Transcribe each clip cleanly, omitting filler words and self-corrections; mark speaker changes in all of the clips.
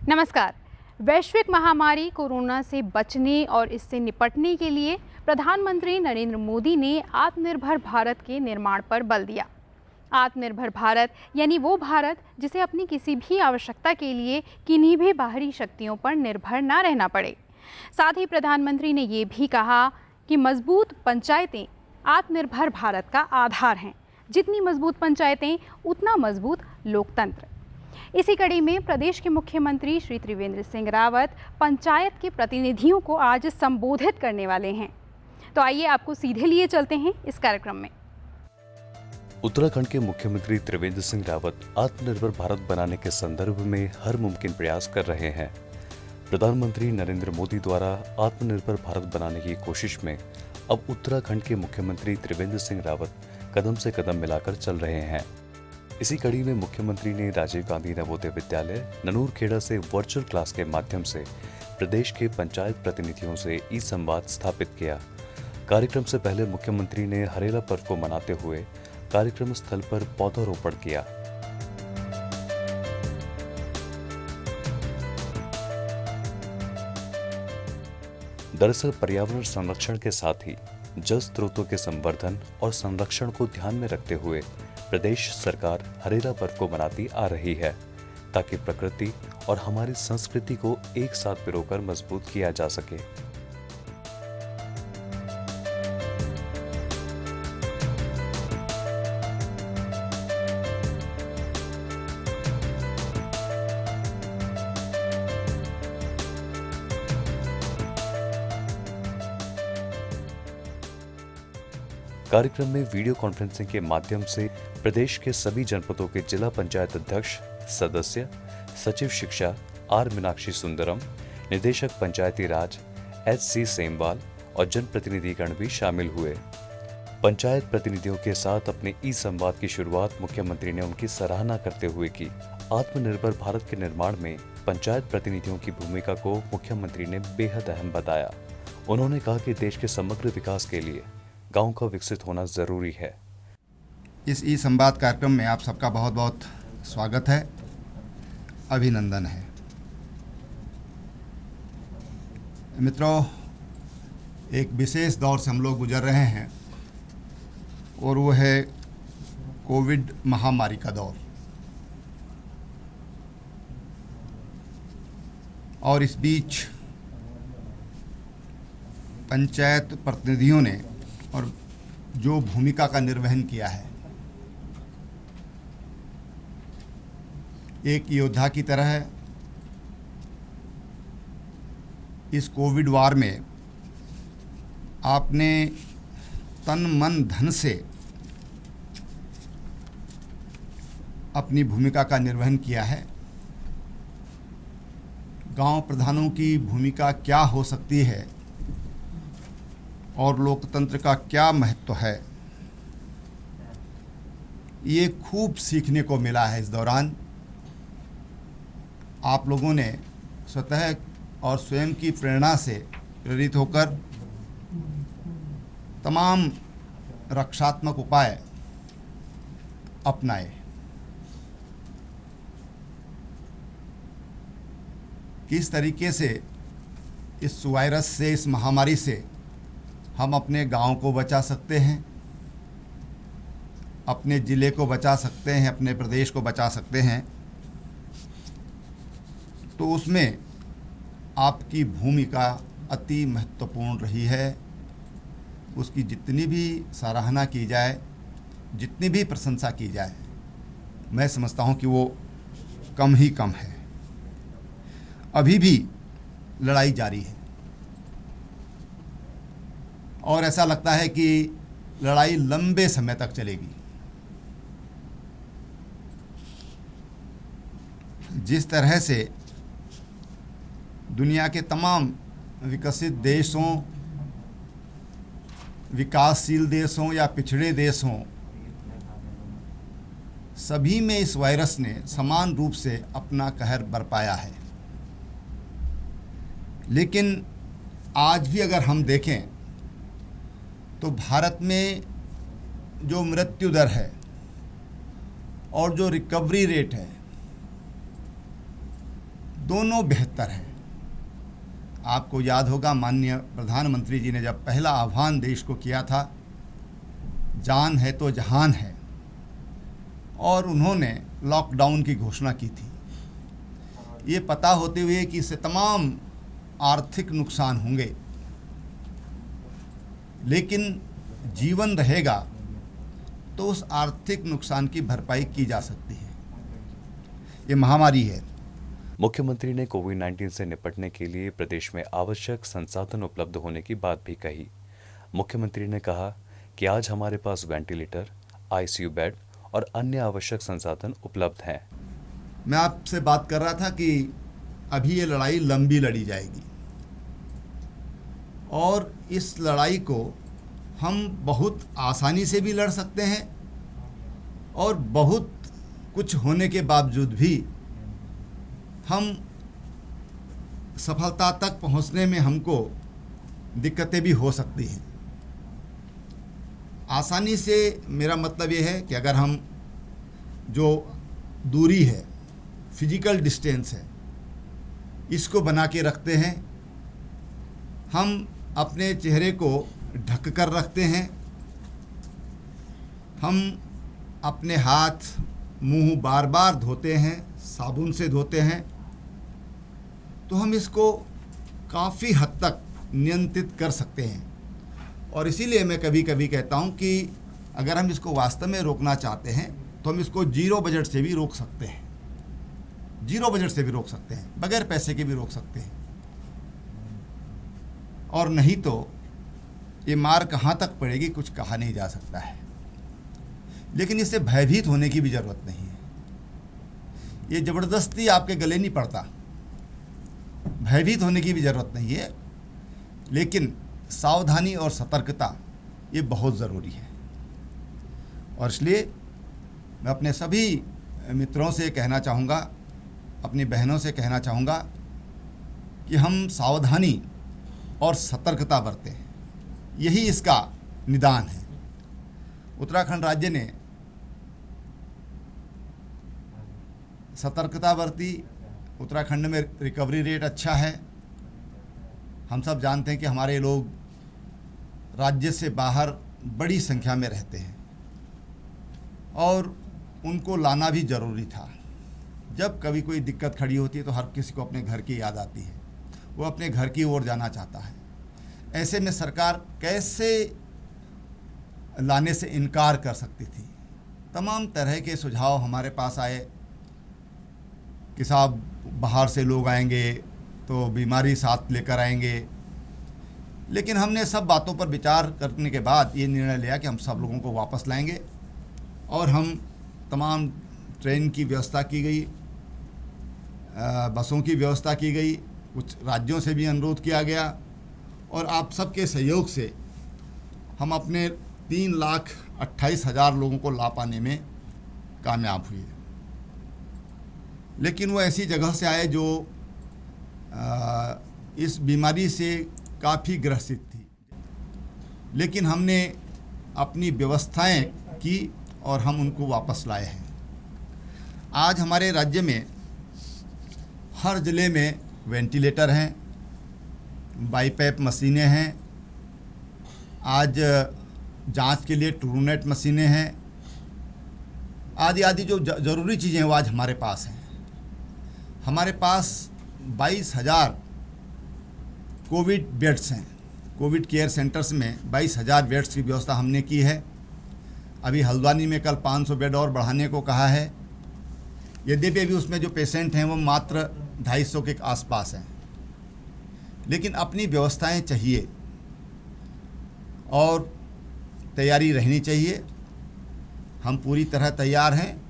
Speaker 1: नमस्कार। वैश्विक महामारी कोरोना से बचने और इससे निपटने के लिए प्रधानमंत्री नरेंद्र मोदी ने आत्मनिर्भर भारत के निर्माण पर बल दिया। आत्मनिर्भर भारत यानी वो भारत जिसे अपनी किसी भी आवश्यकता के लिए किन्हीं भी बाहरी शक्तियों पर निर्भर न रहना पड़े। साथ ही प्रधानमंत्री ने ये भी कहा कि मजबूत पंचायतें आत्मनिर्भर भारत का आधार हैं। जितनी मजबूत पंचायतें उतना मजबूत लोकतंत्र। इसी कड़ी में प्रदेश के मुख्यमंत्री श्री त्रिवेंद्र सिंह रावत पंचायत के प्रतिनिधियों को आज संबोधित करने वाले हैं। तो आइए आपको सीधे लिए चलते हैं इस कार्यक्रम में।
Speaker 2: उत्तराखंड के मुख्यमंत्री त्रिवेंद्र सिंह रावत आत्मनिर्भर भारत बनाने के संदर्भ में हर मुमकिन प्रयास कर रहे हैं। प्रधानमंत्री नरेंद्र मोदी द्वारा आत्मनिर्भर भारत बनाने की कोशिश में अब उत्तराखंड के मुख्यमंत्री त्रिवेंद्र सिंह रावत कदम से कदम मिलाकर चल रहे हैं। इसी कड़ी में मुख्यमंत्री ने राजीव गांधी नवोदय विद्यालय ननूरखेड़ा से वर्चुअल क्लास के माध्यम से प्रदेश के पंचायत प्रतिनिधियों से ई संवाद स्थापित किया। कार्यक्रम से पहले मुख्यमंत्री ने हरेला पर्व को मनाते हुए कार्यक्रम स्थल पर पौधारोपण किया। दरअसल पर्यावरण संरक्षण के साथ ही जल स्रोतों के संवर्धन और संरक्षण को ध्यान में रखते हुए प्रदेश सरकार हरेला पर्व को मनाती आ रही है, ताकि प्रकृति और हमारी संस्कृति को एक साथ पिरोकर मजबूत किया जा सके। कार्यक्रम में वीडियो कॉन्फ्रेंसिंग के माध्यम से प्रदेश के सभी जनपदों के जिला पंचायत अध्यक्ष, सदस्य, सचिव शिक्षा आर मीनाक्षी सुंदरम, निदेशक पंचायती राज एच.सी. सेमवाल और जनप्रतिनिधिगण भी शामिल हुए। पंचायत प्रतिनिधियों के साथ अपने ई संवाद की शुरुआत मुख्यमंत्री ने उनकी सराहना करते हुए की। आत्मनिर्भर भारत के निर्माण में पंचायत प्रतिनिधियों की भूमिका को मुख्यमंत्री ने बेहद अहम बताया। उन्होंने कहा कि देश के समग्र विकास के लिए गांव का विकसित होना जरूरी है।
Speaker 3: इस ई संवाद कार्यक्रम में आप सबका बहुत बहुत स्वागत है, अभिनंदन है। मित्रों, एक विशेष दौर से हम लोग गुजर रहे हैं और वो है कोविड महामारी का दौर। और इस बीच पंचायत प्रतिनिधियों ने और जो भूमिका का निर्वहन किया है, एक योद्धा की तरह इस कोविड वार में आपने तन मन धन से अपनी भूमिका का निर्वहन किया है। गांव प्रधानों की भूमिका क्या हो सकती है और लोकतंत्र का क्या महत्व है, ये खूब सीखने को मिला है। इस दौरान आप लोगों ने स्वतः और स्वयं की प्रेरणा से प्रेरित होकर तमाम रक्षात्मक उपाय अपनाए। किस तरीके से इस वायरस से, इस महामारी से हम अपने गांव को बचा सकते हैं, अपने ज़िले को बचा सकते हैं, अपने प्रदेश को बचा सकते हैं, तो उसमें आपकी भूमिका अति महत्वपूर्ण रही है। उसकी जितनी भी सराहना की जाए, जितनी भी प्रशंसा की जाए, मैं समझता हूं कि वो कम ही कम है। अभी भी लड़ाई जारी है और ऐसा लगता है कि लड़ाई लंबे समय तक चलेगी। जिस तरह से दुनिया के तमाम विकसित देशों, विकासशील देशों या पिछड़े देशों, सभी में इस वायरस ने समान रूप से अपना कहर बरपाया है। लेकिन आज भी अगर हम देखें तो भारत में जो मृत्यु दर है और जो रिकवरी रेट है दोनों बेहतर हैं। आपको याद होगा माननीय प्रधानमंत्री जी ने जब पहला आह्वान देश को किया था, जान है तो जहान है, और उन्होंने लॉकडाउन की घोषणा की थी, ये पता होते हुए कि इससे तमाम आर्थिक नुकसान होंगे, लेकिन जीवन रहेगा तो उस आर्थिक नुकसान की भरपाई की जा सकती है। ये महामारी है।
Speaker 2: मुख्यमंत्री ने कोविड-19 से निपटने के लिए प्रदेश में आवश्यक संसाधन उपलब्ध होने की बात भी कही। मुख्यमंत्री ने कहा कि आज हमारे पास वेंटिलेटर, आईसीयू बेड और अन्य आवश्यक संसाधन उपलब्ध हैं।
Speaker 3: मैं आपसे बात कर रहा था कि अभी ये लड़ाई लंबी लड़ी जाएगी और इस लड़ाई को हम बहुत आसानी से भी लड़ सकते हैं और बहुत कुछ होने के बावजूद भी हम सफलता तक पहुंचने में हमको दिक्कतें भी हो सकती हैं। आसानी से मेरा मतलब ये है कि अगर हम जो दूरी है, फिजिकल डिस्टेंस है, इसको बना के रखते हैं, हम अपने चेहरे को ढक कर रखते हैं, हम अपने हाथ मुंह बार बार धोते हैं, साबुन से धोते हैं, तो हम इसको काफ़ी हद तक नियंत्रित कर सकते हैं। और इसीलिए मैं कभी कभी कहता हूं कि अगर हम इसको वास्तव में रोकना चाहते हैं तो हम इसको जीरो बजट से भी रोक सकते हैं, जीरो बजट से भी रोक सकते हैं, बगैर पैसे के भी रोक सकते हैं। और नहीं तो ये मार कहाँ तक पड़ेगी कुछ कहा नहीं जा सकता है। लेकिन इससे भयभीत होने की भी ज़रूरत नहीं है। ये ज़बरदस्ती आपके गले नहीं पड़ता, भयभीत होने की भी ज़रूरत नहीं है, लेकिन सावधानी और सतर्कता ये बहुत ज़रूरी है। और इसलिए मैं अपने सभी मित्रों से कहना चाहूँगा, अपनी बहनों से कहना चाहूँगा कि हम सावधानी और सतर्कता बरतें, यही इसका निदान है। उत्तराखंड राज्य ने सतर्कता बरती, उत्तराखंड में रिकवरी रेट अच्छा है। हम सब जानते हैं कि हमारे लोग राज्य से बाहर बड़ी संख्या में रहते हैं और उनको लाना भी ज़रूरी था। जब कभी कोई दिक्कत खड़ी होती है तो हर किसी को अपने घर की याद आती है, वो अपने घर की ओर जाना चाहता है। ऐसे में सरकार कैसे लाने से इनकार कर सकती थी। तमाम तरह के सुझाव हमारे पास आए कि साहब बाहर से लोग आएंगे तो बीमारी साथ लेकर आएंगे, लेकिन हमने सब बातों पर विचार करने के बाद ये निर्णय लिया कि हम सब लोगों को वापस लाएंगे और हम तमाम ट्रेन की व्यवस्था की गई, बसों की व्यवस्था की गई, कुछ राज्यों से भी अनुरोध किया गया और आप सबके सहयोग से हम अपने 3,28,000 लोगों को ला पाने में कामयाब हुए। लेकिन वो ऐसी जगह से आए जो इस बीमारी से काफ़ी ग्रसित थी, लेकिन हमने अपनी व्यवस्थाएं की और हम उनको वापस लाए हैं। आज हमारे राज्य में हर ज़िले में वेंटिलेटर हैं, बाईपैप मशीनें हैं, आज जांच के लिए ट्रूनेट मशीनें हैं, आदि आदि जो ज़रूरी चीज़ें हैं वो आज हमारे पास हैं। हमारे पास 22,000 कोविड बेड्स हैं। कोविड केयर सेंटर्स में 22,000 बेड्स की व्यवस्था हमने की है। अभी हल्द्वानी में कल 500 बेड और बढ़ाने को कहा है। यद्यपि अभी उसमें जो पेशेंट हैं वो मात्र 250 के आसपास हैं, लेकिन अपनी व्यवस्थाएं चाहिए और तैयारी रहनी चाहिए। हम पूरी तरह तैयार हैं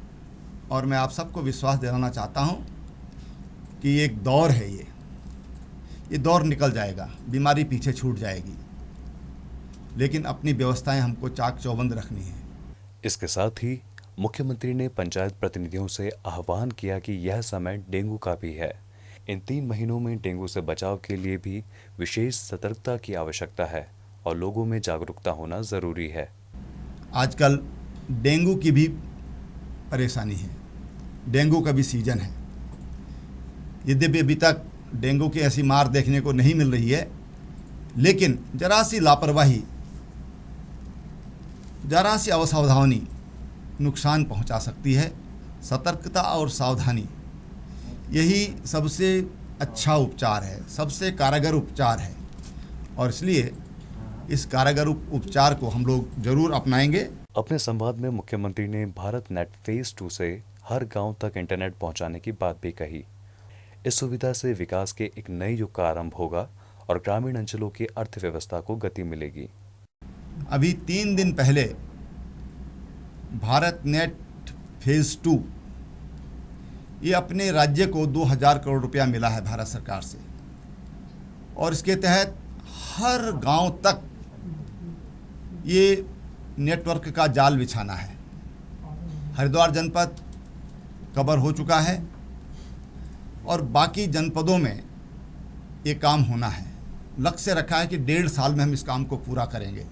Speaker 3: और मैं आप सबको विश्वास दिलाना चाहता हूं कि एक दौर है, ये दौर निकल जाएगा, बीमारी पीछे छूट जाएगी, लेकिन अपनी व्यवस्थाएं हमको चाक चौबंद रखनी है।
Speaker 2: इसके साथ ही मुख्यमंत्री ने पंचायत प्रतिनिधियों से आह्वान किया कि यह समय डेंगू का भी है। इन 3 महीनों में डेंगू से बचाव के लिए भी विशेष सतर्कता की आवश्यकता है और लोगों में जागरूकता होना ज़रूरी है।
Speaker 3: आजकल डेंगू की भी परेशानी है, डेंगू का भी सीजन है। यद्यपि अभी तक डेंगू की ऐसी मार देखने को नहीं मिल रही है, लेकिन जरा सी लापरवाही, जरा सी असावधानी नुकसान पहुंचा सकती है। सतर्कता और सावधानी यही सबसे अच्छा उपचार है, सबसे कारगर उपचार है, और इसलिए इस कारगर उपचार को हम लोग जरूर अपनाएंगे।
Speaker 2: अपने संवाद में मुख्यमंत्री ने भारत नेट फेज 2 से हर गांव तक इंटरनेट पहुंचाने की बात भी कही। इस सुविधा से विकास के एक नए युग का आरंभ होगा और ग्रामीण अंचलों की अर्थव्यवस्था को गति मिलेगी।
Speaker 3: अभी 3 दिन पहले भारत नेट फेज 2 ये अपने राज्य को 2000 करोड़ रुपया मिला है भारत सरकार से, और इसके तहत हर गांव तक ये नेटवर्क का जाल बिछाना है। हरिद्वार जनपद कवर हो चुका है और बाकी जनपदों में ये काम होना है। लक्ष्य रखा है कि 1.5 साल में हम इस काम को पूरा करेंगे।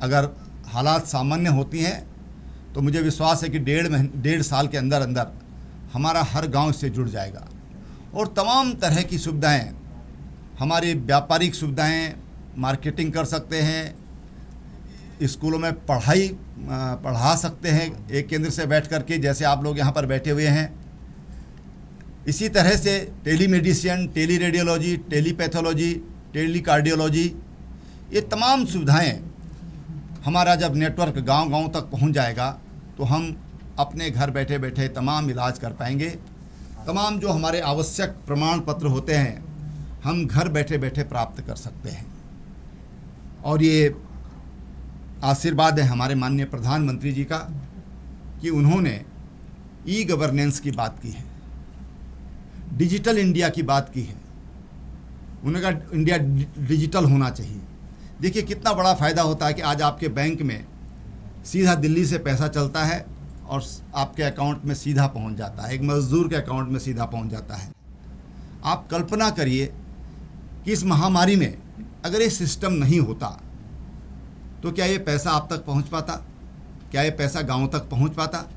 Speaker 3: अगर हालात सामान्य होती हैं तो मुझे विश्वास है कि 1.5 साल के अंदर अंदर हमारा हर गांव इससे जुड़ जाएगा, और तमाम तरह की सुविधाएं, हमारी व्यापारिक सुविधाएं, मार्केटिंग कर सकते हैं, स्कूलों में पढ़ा सकते हैं एक केंद्र से बैठ कर के, जैसे आप लोग यहाँ पर बैठे हुए हैं। इसी तरह से telemedicine, tele radiology, telepathology, tele cardiology, ये तमाम सुविधाएं हमारा जब नेटवर्क गांव-गांव तक पहुंच जाएगा तो हम अपने घर बैठे बैठे तमाम इलाज कर पाएंगे। तमाम जो हमारे आवश्यक प्रमाण पत्र होते हैं हम घर बैठे बैठे प्राप्त कर सकते हैं। और ये आशीर्वाद है हमारे माननीय प्रधानमंत्री जी का कि उन्होंने ई गवर्नेंस की बात की है, डिजिटल इंडिया की बात की है। उन्होंने कहा इंडिया डिजिटल होना चाहिए। देखिए कितना बड़ा फ़ायदा होता है कि आज आपके बैंक में सीधा दिल्ली से पैसा चलता है और आपके अकाउंट में सीधा पहुंच जाता है, एक मज़दूर के अकाउंट में सीधा पहुंच जाता है। आप कल्पना करिए कि इस महामारी में अगर ये सिस्टम नहीं होता तो क्या ये पैसा आप तक पहुंच पाता? क्या ये पैसा गांव तक पहुंच पाता?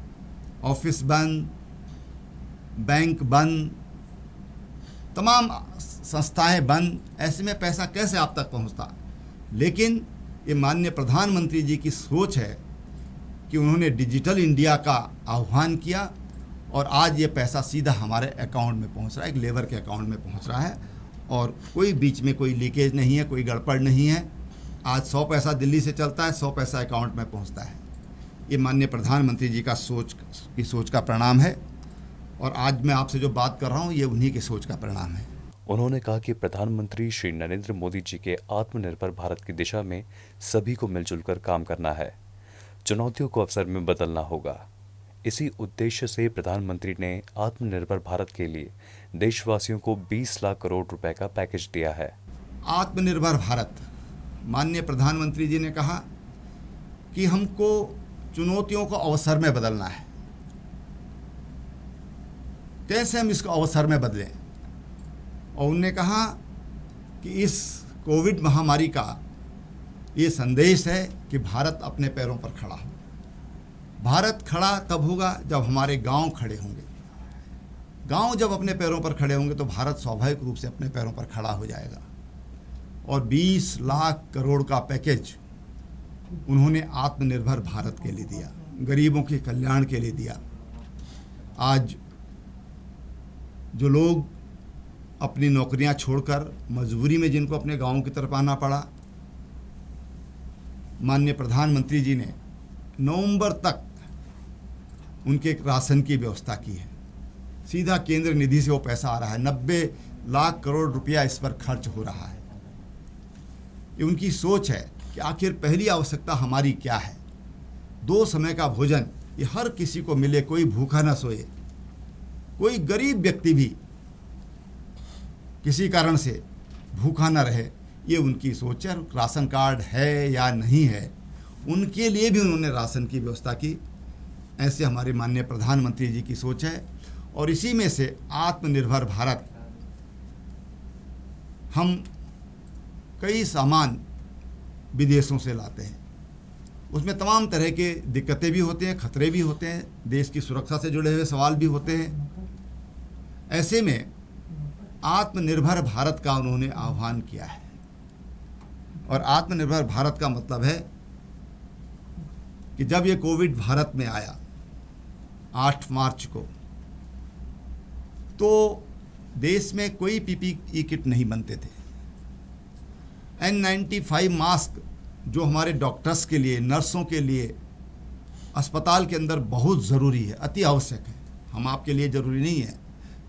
Speaker 3: ऑफिस बंद, बैंक बंद, तमाम संस्थाएं बंद, ऐसे में पैसा कैसे आप तक पहुंचता? लेकिन ये माननीय प्रधानमंत्री जी की सोच है कि उन्होंने डिजिटल इंडिया का आह्वान किया और आज ये पैसा सीधा हमारे अकाउंट में पहुंच रहा है, एक लेबर के अकाउंट में पहुंच रहा है, और कोई बीच में कोई लीकेज नहीं है, कोई गड़बड़ नहीं है। आज 100 पैसा दिल्ली से चलता है, 100 पैसा अकाउंट में पहुंचता है। ये माननीय प्रधानमंत्री जी का सोच का परिणाम है, और आज मैं आपसे जो बात कर रहा हूँ ये उन्हीं की सोच का परिणाम है।
Speaker 2: उन्होंने कहा कि प्रधानमंत्री श्री नरेंद्र मोदी जी के आत्मनिर्भर भारत की दिशा में सभी को मिलजुल कर काम करना है, चुनौतियों को अवसर में बदलना होगा। इसी उद्देश्य से प्रधानमंत्री ने आत्मनिर्भर भारत के लिए देशवासियों को 20 लाख करोड़ रुपए का पैकेज दिया है।
Speaker 3: आत्मनिर्भर भारत, माननीय प्रधानमंत्री जी ने कहा कि हमको चुनौतियों को अवसर में बदलना है। कैसे हम इसको अवसर में बदलें? और उन्होंने कहा कि इस कोविड महामारी का ये संदेश है कि भारत अपने पैरों पर खड़ा हो। भारत खड़ा तब होगा जब हमारे गांव खड़े होंगे। गांव जब अपने पैरों पर खड़े होंगे तो भारत स्वाभाविक रूप से अपने पैरों पर खड़ा हो जाएगा। और 20 लाख करोड़ का पैकेज उन्होंने आत्मनिर्भर भारत के लिए दिया, गरीबों के कल्याण के लिए दिया। आज जो लोग अपनी नौकरियां छोड़कर मजबूरी में जिनको अपने गांवों की तरफ आना पड़ा, माननीय प्रधानमंत्री जी ने नवंबर तक उनके राशन की व्यवस्था की है। सीधा केंद्र निधि से वो पैसा आ रहा है, 90 लाख करोड़ रुपया इस पर खर्च हो रहा है। ये उनकी सोच है कि आखिर पहली आवश्यकता हमारी क्या है। 2 समय का भोजन ये हर किसी को मिले, कोई भूखा ना सोए, कोई गरीब व्यक्ति भी किसी कारण से भूखा ना रहे, ये उनकी सोच है। राशन कार्ड है या नहीं है, उनके लिए भी उन्होंने राशन की व्यवस्था की। ऐसे हमारे माननीय प्रधानमंत्री जी की सोच है। और इसी में से आत्मनिर्भर भारत, हम कई सामान विदेशों से लाते हैं, उसमें तमाम तरह के दिक्कतें भी होते हैं, खतरे भी होते हैं, देश की सुरक्षा से जुड़े हुए सवाल भी होते हैं। ऐसे में आत्मनिर्भर भारत का उन्होंने आह्वान किया है। और आत्मनिर्भर भारत का मतलब है कि जब ये कोविड भारत में आया 8 मार्च को, तो देश में कोई पीपीई किट नहीं बनते थे। N95 मास्क जो हमारे डॉक्टर्स के लिए, नर्सों के लिए अस्पताल के अंदर बहुत ज़रूरी है, अति आवश्यक है। हम आपके लिए ज़रूरी नहीं है,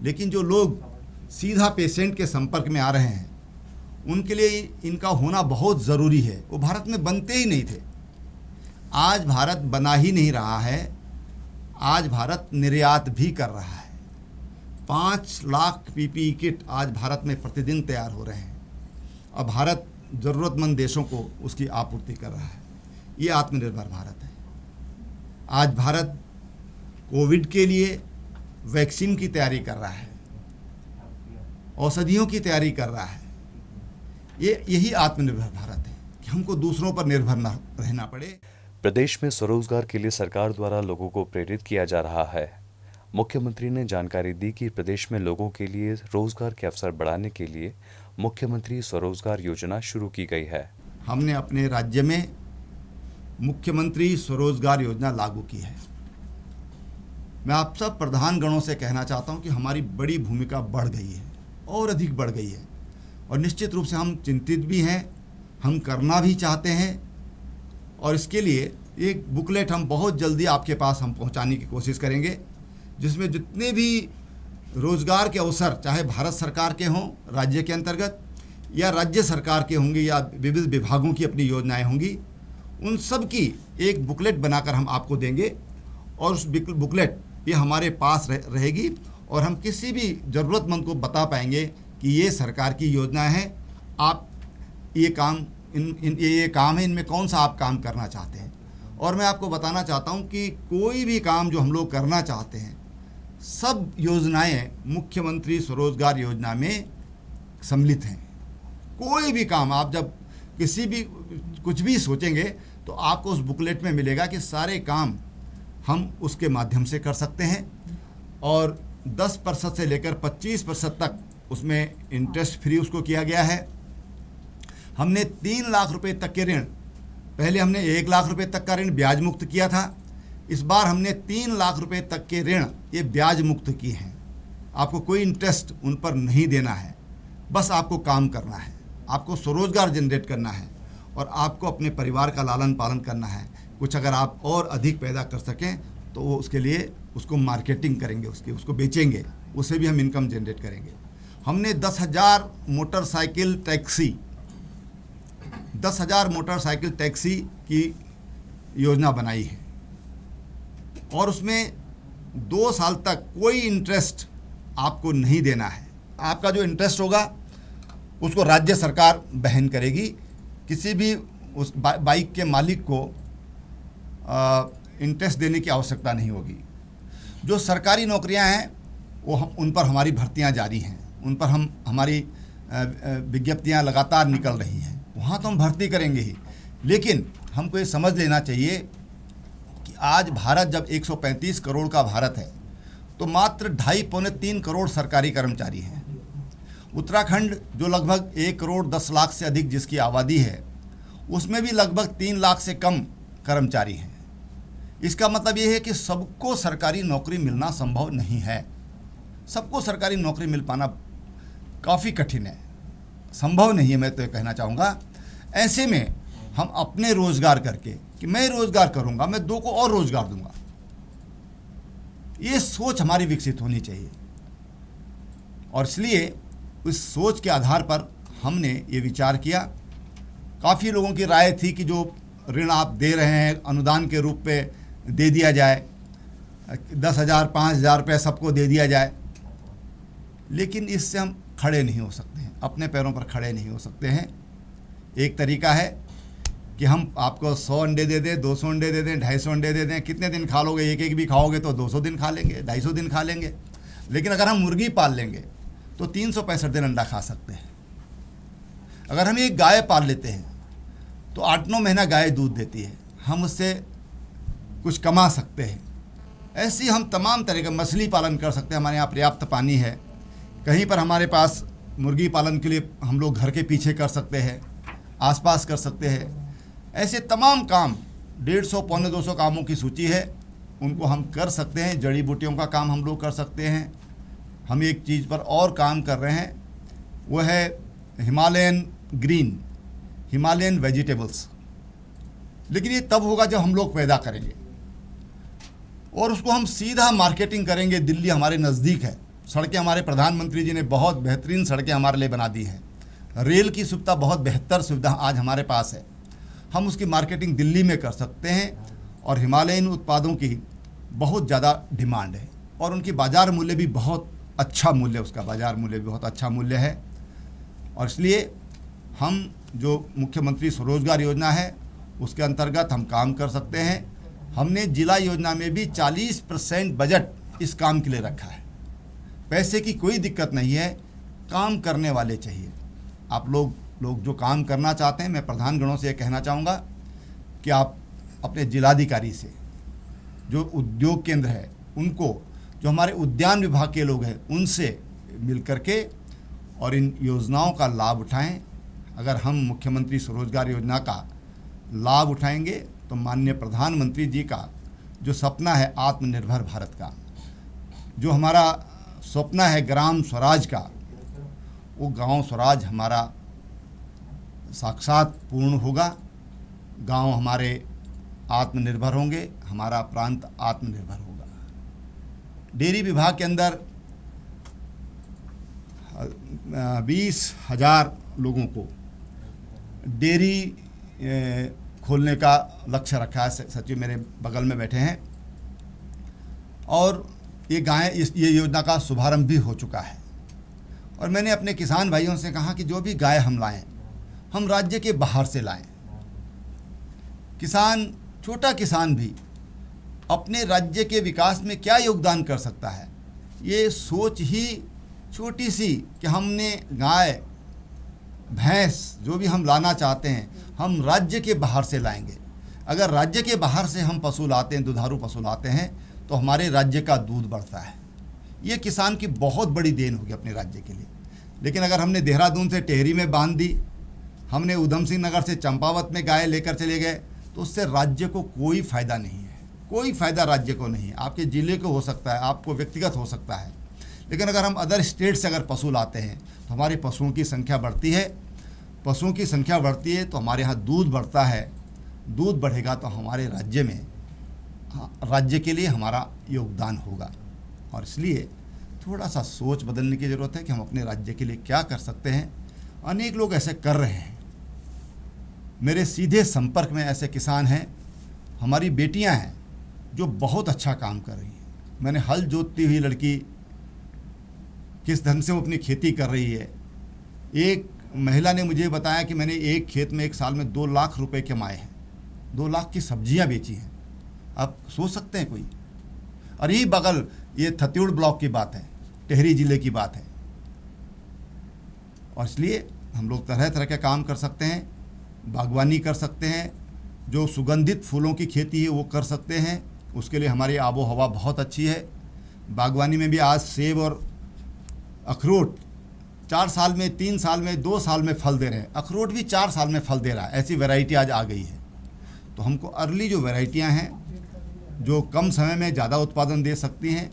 Speaker 3: लेकिन जो लोग सीधा पेशेंट के संपर्क में आ रहे हैं उनके लिए इनका होना बहुत ज़रूरी है। वो भारत में बनते ही नहीं थे। आज भारत बना ही नहीं रहा है, आज भारत निर्यात भी कर रहा है। 5 लाख पीपीई किट आज भारत में प्रतिदिन तैयार हो रहे हैं और भारत ज़रूरतमंद देशों को उसकी आपूर्ति कर रहा है। ये आत्मनिर्भर भारत है। आज भारत कोविड के लिए वैक्सीन की तैयारी कर रहा है, औषधियों की तैयारी कर रहा है। यही आत्मनिर्भर भारत है कि हमको दूसरों पर निर्भर न रहना पड़े।
Speaker 2: प्रदेश में स्वरोजगार के लिए सरकार द्वारा लोगों को प्रेरित किया जा रहा है। मुख्यमंत्री ने जानकारी दी कि प्रदेश में लोगों के लिए रोजगार के अवसर बढ़ाने के लिए मुख्यमंत्री स्वरोजगार योजना शुरू की गई है।
Speaker 3: हमने अपने राज्य में मुख्यमंत्री स्वरोजगार योजना लागू की है। मैं आप सब प्रधानगणों से कहना चाहता हूं कि हमारी बड़ी भूमिका बढ़ गई है और अधिक बढ़ गई है, और निश्चित रूप से हम चिंतित भी हैं, हम करना भी चाहते हैं। और इसके लिए एक बुकलेट हम बहुत जल्दी आपके पास हम पहुंचाने की कोशिश करेंगे, जिसमें जितने भी रोज़गार के अवसर, चाहे भारत सरकार के हों राज्य के अंतर्गत या राज्य सरकार के होंगे या विविध विभागों की अपनी योजनाएं होंगी, उन सब की एक बुकलेट बनाकर हम आपको देंगे। और उस बुकलेट ये हमारे पास रहेगी और हम किसी भी ज़रूरतमंद को बता पाएंगे कि ये सरकार की योजना है, आप ये काम ये काम है, इनमें कौन सा आप काम करना चाहते हैं। और मैं आपको बताना चाहता हूँ कि कोई भी काम जो हम लोग करना चाहते हैं, सब योजनाएं मुख्यमंत्री स्वरोजगार योजना में सम्मिलित हैं। कोई भी काम आप जब किसी भी कुछ भी सोचेंगे तो आपको उस बुकलेट में मिलेगा कि सारे काम हम उसके माध्यम से कर सकते हैं। और 10% से लेकर 25% तक उसमें इंटरेस्ट फ्री उसको किया गया है। हमने 3 लाख रुपए तक के ऋण, पहले हमने 1 लाख रुपए तक का ऋण ब्याज मुक्त किया था, इस बार हमने 3 लाख रुपए तक के ऋण ये ब्याज मुक्त किए हैं। आपको कोई इंटरेस्ट उन पर नहीं देना है, बस आपको काम करना है, आपको स्वरोजगार जनरेट करना है और आपको अपने परिवार का लालन पालन करना है। कुछ अगर आप और अधिक पैदा कर सकें तो वो उसके लिए उसको मार्केटिंग करेंगे, उसको बेचेंगे, उससे भी हम इनकम जनरेट करेंगे। हमने 10,000 मोटरसाइकिल टैक्सी की योजना बनाई है और उसमें 2 साल तक कोई इंटरेस्ट आपको नहीं देना है। आपका जो इंटरेस्ट होगा उसको राज्य सरकार वहन करेगी। किसी भी उस बाइक के मालिक को इंटरेस्ट देने की आवश्यकता नहीं होगी। जो सरकारी नौकरियां हैं वो उन पर हमारी भर्तियां जारी हैं, उन पर हमारी विज्ञप्तियां लगातार निकल रही हैं, वहाँ तो हम भर्ती करेंगे ही। लेकिन हमको ये समझ लेना चाहिए कि आज भारत जब 135 करोड़ का भारत है तो मात्र 2.5-3 करोड़ सरकारी कर्मचारी हैं। उत्तराखंड जो लगभग 1 करोड़ 10 लाख से अधिक जिसकी आबादी है, उसमें भी लगभग 3 लाख से कम कर्मचारी हैं। इसका मतलब ये है कि सबको सरकारी नौकरी मिलना संभव नहीं है। सबको सरकारी नौकरी मिल पाना काफ़ी कठिन है, संभव नहीं है, मैं तो ये कहना चाहूँगा। ऐसे में हम अपने रोज़गार करके कि मैं रोज़गार करूँगा, मैं 2 को और रोज़गार दूँगा, ये सोच हमारी विकसित होनी चाहिए। और इसलिए उस सोच के आधार पर हमने ये विचार किया। काफ़ी लोगों की राय थी कि जो ऋण आप दे रहे हैं अनुदान के रूप में दे दिया जाए, 10,000 5,000 रुपये सबको दे दिया जाए, लेकिन इससे हम खड़े नहीं हो सकते हैं, अपने पैरों पर खड़े नहीं हो सकते हैं। एक तरीका है कि हम आपको 100 अंडे दे दें, 200 अंडे दे दें, 250 अंडे दे दें। कितने दिन खा लोगे? एक भी खाओगे तो 200 दिन खा लेंगे, 250 दिन खा लेंगे। लेकिन अगर हम मुर्गी पाल लेंगे तो 365 दिन अंडा खा सकते हैं। अगर हम एक गाय पाल लेते हैं तो 8-9 महीना गाय दूध देती है, हम उससे कुछ कमा सकते हैं। ऐसे हम तमाम तरह का मछली पालन कर सकते हैं, हमारे यहाँ पर्याप्त पानी है। कहीं पर हमारे पास मुर्गी पालन के लिए हम लोग घर के पीछे कर सकते हैं, आसपास कर सकते हैं। ऐसे तमाम काम 150 पौने 200 कामों की सूची है, उनको हम कर सकते हैं। जड़ी बूटियों का काम हम लोग कर सकते हैं। हम एक चीज़ पर और काम कर रहे हैं, वो है हिमालयन ग्रीन, हिमालयन वेजिटेबल्स। लेकिन ये तब होगा जब हम लोग पैदा करेंगे और उसको हम सीधा मार्केटिंग करेंगे। दिल्ली हमारे नज़दीक है, सड़कें हमारे प्रधानमंत्री जी ने बहुत बेहतरीन सड़कें हमारे लिए बना दी हैं। रेल की सुविधा, बहुत बेहतर सुविधा आज हमारे पास है। हम उसकी मार्केटिंग दिल्ली में कर सकते हैं और हिमालयन उत्पादों की बहुत ज़्यादा डिमांड है और उनकी बाज़ार मूल्य भी बहुत अच्छा मूल्य, उसका बाज़ार मूल्य भी बहुत अच्छा मूल्य है। और इसलिए हम जो मुख्यमंत्री स्वरोजगार योजना है उसके अंतर्गत हम काम कर सकते हैं। हमने जिला योजना में भी 40% बजट इस काम के लिए रखा है। पैसे की कोई दिक्कत नहीं है, काम करने वाले चाहिए। आप लोग जो काम करना चाहते हैं, मैं प्रधानगणों से ये कहना चाहूँगा कि आप अपने जिलाधिकारी से, जो उद्योग केंद्र है उनको, जो हमारे उद्यान विभाग के लोग हैं उनसे मिल करके और इन योजनाओं का लाभ उठाएं। अगर हम मुख्यमंत्री स्वरोजगार योजना का लाभ उठाएंगे तो माननीय प्रधानमंत्री जी का जो सपना है आत्मनिर्भर भारत का, जो हमारा सपना है ग्राम स्वराज का, वो गांव स्वराज हमारा साक्षात पूर्ण होगा। गांव हमारे आत्मनिर्भर होंगे, हमारा प्रांत आत्मनिर्भर होगा। डेयरी विभाग के अंदर 20,000 लोगों को डेयरी खोलने का लक्ष्य रखा है। सचिव मेरे बगल में बैठे हैं और ये योजना का शुभारंभ भी हो चुका है। और मैंने अपने किसान भाइयों से कहा कि जो भी गाय हम लाएं, हम राज्य के बाहर से लाएं। किसान, छोटा किसान भी अपने राज्य के विकास में क्या योगदान कर सकता है, ये सोच ही छोटी सी कि हमने गाय भैंस जो भी हम लाना चाहते हैं हम राज्य के बाहर से लाएंगे। अगर राज्य के बाहर से हम पशु लाते हैं, दुधारू पशु लाते हैं, तो हमारे राज्य का दूध बढ़ता है। ये किसान की बहुत बड़ी देन होगी अपने राज्य के लिए। लेकिन अगर हमने देहरादून से टेहरी में बांध दी, हमने उधम सिंह नगर से चंपावत में गाय लेकर चले गए, तो उससे राज्य को कोई फ़ायदा नहीं है। कोई फ़ायदा राज्य को नहीं है। आपके ज़िले को हो सकता है, आपको व्यक्तिगत हो सकता है, लेकिन अगर हम अदर स्टेट से अगर पशु लाते हैं तो हमारे पशुओं की संख्या बढ़ती है। पशुओं की संख्या बढ़ती है तो हमारे यहाँ दूध बढ़ता है। दूध बढ़ेगा तो हमारे राज्य में, राज्य के लिए हमारा योगदान होगा। और इसलिए थोड़ा सा सोच बदलने की ज़रूरत है कि हम अपने राज्य के लिए क्या कर सकते हैं। अनेक लोग ऐसे कर रहे हैं। मेरे सीधे संपर्क में ऐसे किसान हैं, हमारी बेटियां हैं जो बहुत अच्छा काम कर रही हैं। मैंने हल जोतती हुई लड़की किस ढंग से वो अपनी खेती कर रही है। एक महिला ने मुझे बताया कि मैंने एक खेत में एक साल में 2 लाख रुपए कमाए हैं, 2 लाख की सब्जियां बेची हैं। आप सोच सकते हैं कोई। और यही बगल, ये थत्यूड़ ब्लॉक की बात है, टेहरी जिले की बात है। और इसलिए हम लोग तरह तरह के काम कर सकते हैं। बागवानी कर सकते हैं, जो सुगंधित फूलों की खेती है वो कर सकते हैं। उसके लिए हमारी आबो हवा बहुत अच्छी है। बागवानी में भी आज सेब और अखरोट 4 साल में, 3 साल में, 2 साल में फल दे रहे हैं। अखरोट भी 4 साल में फल दे रहा है। ऐसी वैरायटी आज आ गई है। तो हमको अर्ली जो वैरायटियां हैं जो कम समय में ज़्यादा उत्पादन दे सकती हैं,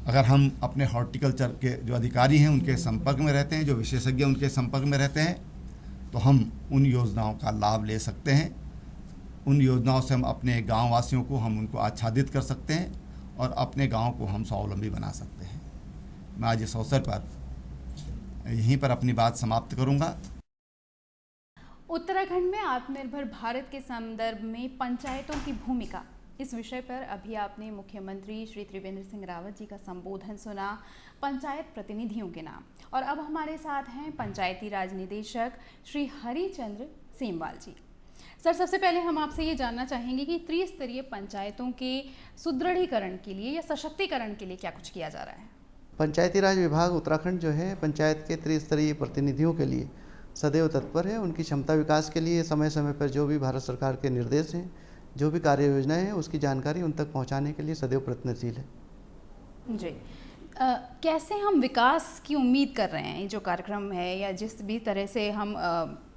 Speaker 3: अगर हम अपने हॉर्टिकल्चर के जो अधिकारी हैं उनके संपर्क में रहते हैं, जो विशेषज्ञ उनके संपर्क में रहते हैं, तो हम उन योजनाओं का लाभ ले सकते हैं। उन योजनाओं से हम अपने गाँव वासियों को हम उनको आच्छादित कर सकते हैं और अपने गाँव को हम स्वावलंबी बना सकते हैं। मैं आज इस अवसर पर यहीं पर अपनी बात समाप्त करूंगा।
Speaker 1: उत्तराखंड में आत्मनिर्भर भारत के संदर्भ में पंचायतों की भूमिका, इस विषय पर अभी आपने मुख्यमंत्री श्री त्रिवेंद्र सिंह रावत जी का संबोधन सुना, पंचायत प्रतिनिधियों के नाम। और अब हमारे साथ हैं पंचायती राज निदेशक श्री हरिचंद्र सेमवाल जी। सर, सबसे पहले हम आपसे ये जानना चाहेंगे कि त्रिस्तरीय पंचायतों के सुदृढ़ीकरण के लिए या सशक्तिकरण के लिए क्या कुछ किया जा रहा है?
Speaker 4: पंचायती राज विभाग उत्तराखंड जो है पंचायत के त्रिस्तरीय प्रतिनिधियों के लिए सदैव तत्पर है। उनकी क्षमता विकास के लिए समय समय पर जो भी भारत सरकार के निर्देश हैं, जो भी कार्य योजनाएं हैं, उसकी जानकारी उन तक पहुंचाने के लिए सदैव प्रयत्नशील है।
Speaker 1: जी, कैसे हम विकास की उम्मीद कर रहे हैं? ये जो कार्यक्रम है या जिस भी तरह से हम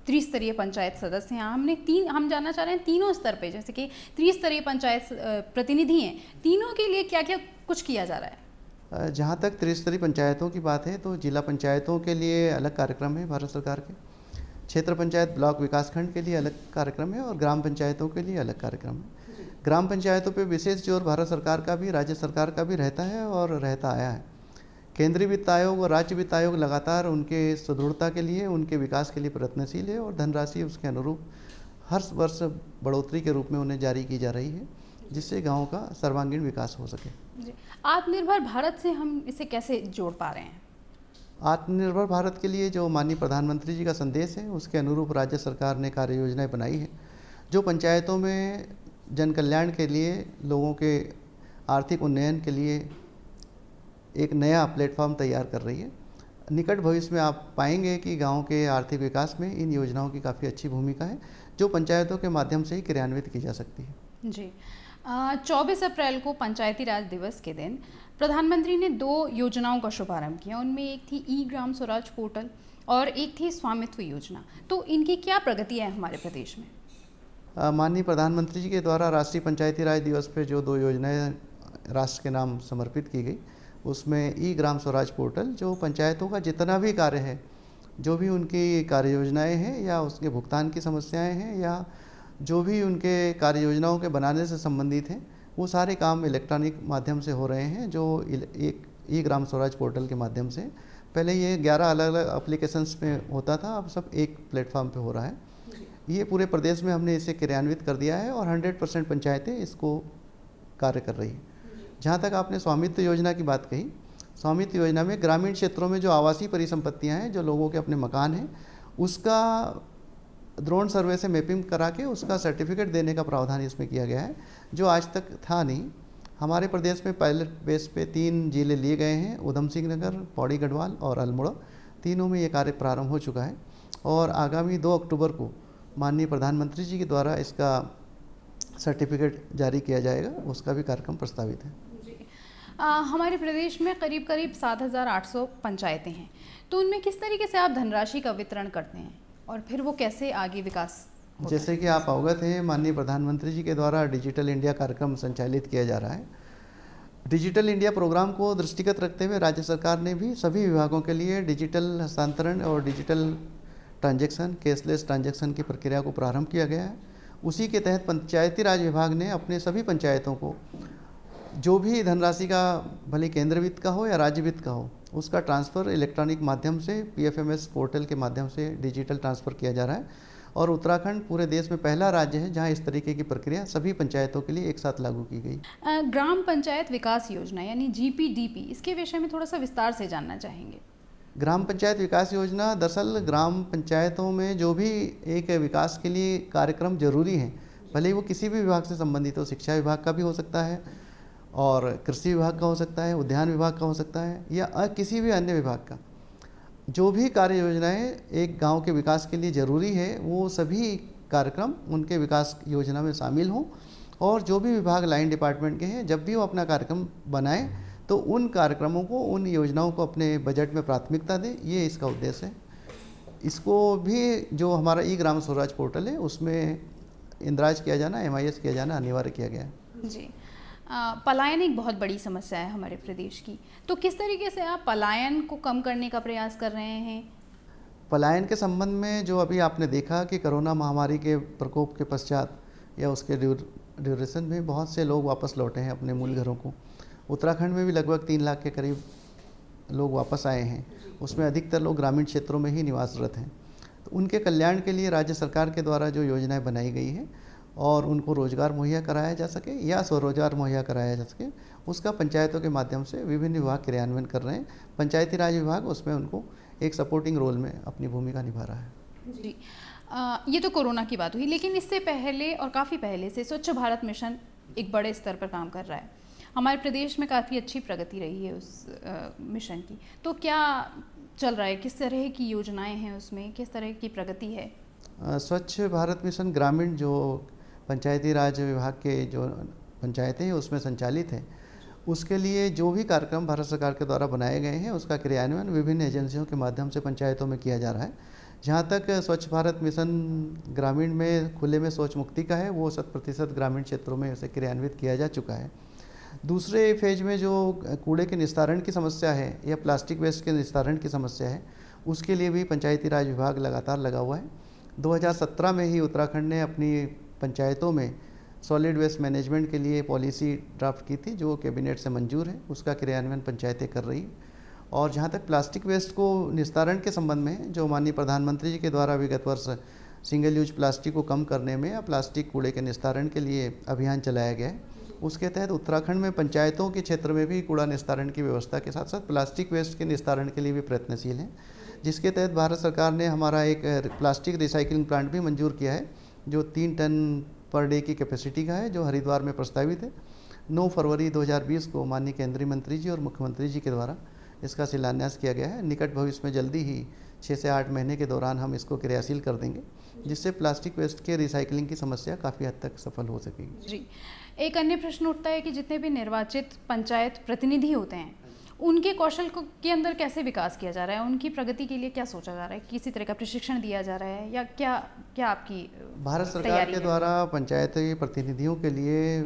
Speaker 1: त्रिस्तरीय पंचायत सदस्य हैं, हम जानना चाह रहे हैं तीनों स्तर पे, जैसे कि त्रिस्तरीय पंचायत प्रतिनिधि हैं, तीनों के लिए क्या क्या कुछ किया जा रहा है?
Speaker 4: जहाँ तक त्रिस्तरीय पंचायतों की बात है तो जिला पंचायतों के लिए अलग कार्यक्रम है भारत सरकार के, क्षेत्र पंचायत ब्लॉक विकासखंड के लिए अलग कार्यक्रम है और ग्राम पंचायतों के लिए अलग कार्यक्रम है। ग्राम पंचायतों पे विशेष जोर भारत सरकार का भी राज्य सरकार का भी रहता है और रहता आया है। केंद्रीय वित्त आयोग और राज्य वित्त आयोग लगातार उनके सुदृढ़ता के लिए, उनके विकास के लिए प्रयत्नशील है और धनराशि उसके अनुरूप हर वर्ष बढ़ोतरी के रूप में उन्हें जारी की जा रही है, जिससे गाँव का सर्वांगीण विकास हो सके।
Speaker 1: आत्मनिर्भर भारत से हम इसे कैसे जोड़ पा रहे हैं?
Speaker 4: आत्मनिर्भर भारत के लिए जो माननीय प्रधानमंत्री जी का संदेश है, उसके अनुरूप राज्य सरकार ने कार्य योजनाएँ बनाई है, जो पंचायतों में जन कल्याण के लिए, लोगों के आर्थिक उन्नयन के लिए एक नया प्लेटफॉर्म तैयार कर रही है। निकट भविष्य में आप पाएंगे कि गांव के आर्थिक विकास में इन योजनाओं की काफ़ी अच्छी भूमिका है, जो पंचायतों के माध्यम से ही क्रियान्वित की जा सकती है।
Speaker 1: जी, 24 अप्रैल को पंचायती राज दिवस के दिन प्रधानमंत्री ने 2 योजनाओं का शुभारंभ किया। उनमें एक थी ई ग्राम स्वराज पोर्टल और एक थी स्वामित्व योजना। तो इनकी क्या प्रगति है हमारे प्रदेश में?
Speaker 4: माननीय प्रधानमंत्री जी के द्वारा राष्ट्रीय पंचायती राज दिवस पर जो 2 योजनाएं राष्ट्र के नाम समर्पित की गई, उसमें ई ग्राम स्वराज पोर्टल, जो पंचायतों का जितना भी कार्य है, जो भी उनकी कार्य योजनाएँ हैं या उसके भुगतान की समस्याएं हैं या जो भी उनके कार्य योजनाओं के बनाने से संबंधित हैं, वो सारे काम इलेक्ट्रॉनिक माध्यम से हो रहे हैं। जो एक ई ग्राम स्वराज पोर्टल के माध्यम से, पहले ये 11 अलग अलग एप्लीकेशंस में होता था, अब सब एक प्लेटफॉर्म पे हो रहा है। ये पूरे प्रदेश में हमने इसे क्रियान्वित कर दिया है और 100% पंचायतें इसको कार्य कर रही हैं। जहाँ तक आपने स्वामित्व योजना की बात कही, स्वामित्व योजना में ग्रामीण क्षेत्रों में जो आवासीय परिसंपत्तियाँ हैं, जो लोगों के अपने मकान हैं, उसका ड्रोन सर्वे से मैपिंग करा के उसका सर्टिफिकेट देने का प्रावधान इसमें किया गया है, जो आज तक था नहीं। हमारे प्रदेश में पायलट बेस पे 3 जिले लिए गए हैं, उधम सिंह नगर, पौड़ी गढ़वाल और अल्मोड़ा। तीनों में ये कार्य प्रारंभ हो चुका है और आगामी 2 अक्टूबर को माननीय प्रधानमंत्री जी के द्वारा इसका सर्टिफिकेट जारी किया जाएगा, उसका भी कार्यक्रम प्रस्तावित है।
Speaker 1: हमारे प्रदेश में करीब 7,800 पंचायतें हैं, तो उनमें किस तरीके से आप धनराशि का वितरण करते हैं और फिर वो कैसे आगे विकास होता है?
Speaker 4: जैसे कि आप अवगत हैं, माननीय प्रधानमंत्री जी के द्वारा डिजिटल इंडिया कार्यक्रम संचालित किया जा रहा है। डिजिटल इंडिया प्रोग्राम को दृष्टिगत रखते हुए राज्य सरकार ने भी सभी विभागों के लिए डिजिटल हस्तांतरण और डिजिटल ट्रांजैक्शन, कैशलेस ट्रांजैक्शन की प्रक्रिया को प्रारंभ किया गया है। उसी के तहत पंचायती राज विभाग ने अपने सभी पंचायतों को जो भी धनराशि का, भले केंद्र वित्त का हो या राज्य वित्त का हो, उसका ट्रांसफ़र इलेक्ट्रॉनिक माध्यम से PFMS पोर्टल के माध्यम से डिजिटल ट्रांसफ़र किया जा रहा है। और उत्तराखंड पूरे देश में पहला राज्य है जहां इस तरीके की प्रक्रिया सभी पंचायतों के लिए एक साथ लागू की गई।
Speaker 1: ग्राम पंचायत विकास योजना यानी GPDP, इसके विषय में थोड़ा सा विस्तार से जानना चाहेंगे।
Speaker 4: ग्राम पंचायत विकास योजना दरअसल ग्राम पंचायतों में जो भी एक विकास के लिए कार्यक्रम जरूरी हैं, भले ही वो किसी भी विभाग से संबंधित हो, शिक्षा विभाग का भी हो सकता है और कृषि विभाग का हो सकता है, उद्यान विभाग का हो सकता है या किसी भी अन्य विभाग का, जो भी कार्य योजनाएं एक गांव के विकास के लिए ज़रूरी है, वो सभी कार्यक्रम उनके विकास योजना में शामिल हों। और जो भी विभाग लाइन डिपार्टमेंट के हैं, जब भी वो अपना कार्यक्रम बनाएं तो उन कार्यक्रमों को, उन योजनाओं को अपने बजट में प्राथमिकता दें, ये इसका उद्देश्य है। इसको भी जो हमारा ई ग्राम स्वराज पोर्टल है, उसमें इंदराज किया जाना, MIS किया जाना अनिवार्य किया गया है।
Speaker 1: जी, पलायन एक बहुत बड़ी समस्या है हमारे प्रदेश की, तो किस तरीके से आप पलायन को कम करने का प्रयास कर रहे हैं?
Speaker 4: पलायन के संबंध में जो अभी आपने देखा कि कोरोना महामारी के प्रकोप के पश्चात या उसके ड्यूरेशन में बहुत से लोग वापस लौटे हैं अपने मूल घरों को। उत्तराखंड में भी लगभग 3 लाख के करीब लोग वापस आए हैं, उसमें अधिकतर लोग ग्रामीण क्षेत्रों में ही निवासरत हैं। तो उनके कल्याण के लिए राज्य सरकार के द्वारा जो योजनाएं बनाई गई हैं और उनको रोजगार मुहैया कराया जा सके या स्वरोजगार मुहैया कराया जा सके, उसका पंचायतों के माध्यम से विभिन्न विभाग क्रियान्वयन कर रहे हैं। पंचायती राज विभाग उसमें उनको एक सपोर्टिंग रोल में अपनी भूमिका निभा रहा है।
Speaker 1: जी, ये तो कोरोना की बात हुई, लेकिन इससे पहले और काफ़ी पहले से स्वच्छ भारत मिशन एक बड़े स्तर पर काम कर रहा है। हमारे प्रदेश में काफ़ी अच्छी प्रगति रही है उस मिशन की, तो क्या चल रहा है, किस तरह की योजनाएं हैं उसमें, किस तरह की प्रगति है?
Speaker 4: स्वच्छ भारत मिशन ग्रामीण जो पंचायती राज विभाग के जो पंचायतें हैं उसमें संचालित है, उसके लिए जो भी कार्यक्रम भारत सरकार के द्वारा बनाए गए हैं उसका क्रियान्वयन विभिन्न एजेंसियों के माध्यम से पंचायतों में किया जा रहा है। जहाँ तक स्वच्छ भारत मिशन ग्रामीण में खुले में शौच मुक्ति का है, वो 100% ग्रामीण क्षेत्रों में उसे क्रियान्वित किया जा चुका है। दूसरे फेज में जो कूड़े के निस्तारण की समस्या है या प्लास्टिक वेस्ट के निस्तारण की समस्या है, उसके लिए भी पंचायती राज विभाग लगातार लगा हुआ है। 2017 में ही उत्तराखंड ने अपनी पंचायतों में सॉलिड वेस्ट मैनेजमेंट के लिए पॉलिसी ड्राफ्ट की थी, जो कैबिनेट से मंजूर है। उसका क्रियान्वयन पंचायतें कर रही हैं। और जहाँ तक प्लास्टिक वेस्ट को निस्तारण के संबंध में, जो माननीय प्रधानमंत्री जी के द्वारा विगत वर्ष सिंगल यूज प्लास्टिक को कम करने में या प्लास्टिक कूड़े के निस्तारण के लिए अभियान चलाया गया है, उसके तहत उत्तराखंड में पंचायतों के क्षेत्र में भी कूड़ा निस्तारण की व्यवस्था के साथ साथ प्लास्टिक वेस्ट के निस्तारण के लिए भी प्रयत्नशील हैं। जिसके तहत भारत सरकार ने हमारा एक प्लास्टिक रिसाइकलिंग प्लांट भी मंजूर किया है, जो 3 टन पर डे की कैपेसिटी का है, जो हरिद्वार में प्रस्तावित है। 9 फरवरी 2020 को माननीय केंद्रीय मंत्री जी और मुख्यमंत्री जी के द्वारा इसका शिलान्यास किया गया है। निकट भविष्य में जल्दी ही 6 से 8 महीने के दौरान हम इसको क्रियाशील कर देंगे, जिससे प्लास्टिक वेस्ट के रिसाइकलिंग की समस्या काफ़ी हद तक सफल हो सकेगी।
Speaker 1: जी, एक अन्य प्रश्न उठता है कि जितने भी निर्वाचित पंचायत प्रतिनिधि होते हैं, उनके कौशल के अंदर कैसे विकास किया जा रहा है? उनकी प्रगति के लिए क्या सोचा जा रहा है? किसी तरह का प्रशिक्षण दिया जा रहा है या क्या आपकी
Speaker 4: भारत सरकार के द्वारा पंचायती प्रतिनिधियों के लिए